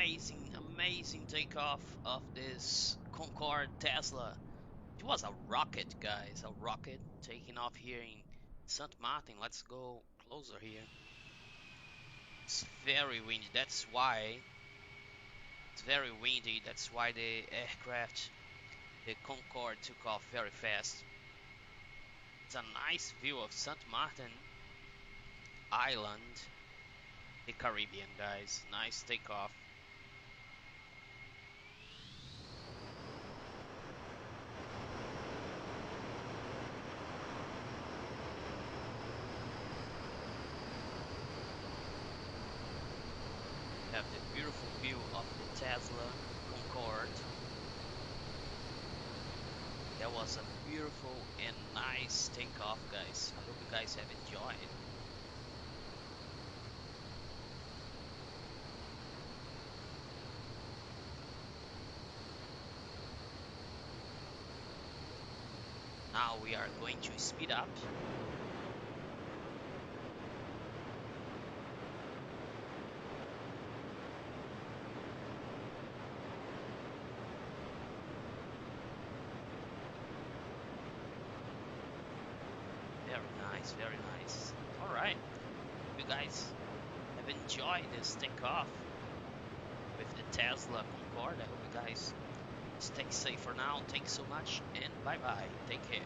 amazing takeoff of this Concorde Tesla. It was a rocket, guys, a rocket taking off here in St. Martin. Let's go closer here. It's very windy. It's very windy. That's why the aircraft, the Concorde, took off very fast. It's a nice view of St. Martin Island, the Caribbean, guys. Nice takeoff. Have the beautiful view of the Tesla Concorde. That was a beautiful and nice takeoff, guys. I hope you guys have enjoyed. Now we are going to speed up. Very nice, very nice. All right, you guys have enjoyed this takeoff with the Tesla Concorde. I hope you guys stay safe for now. Thanks so much and bye bye. Take care.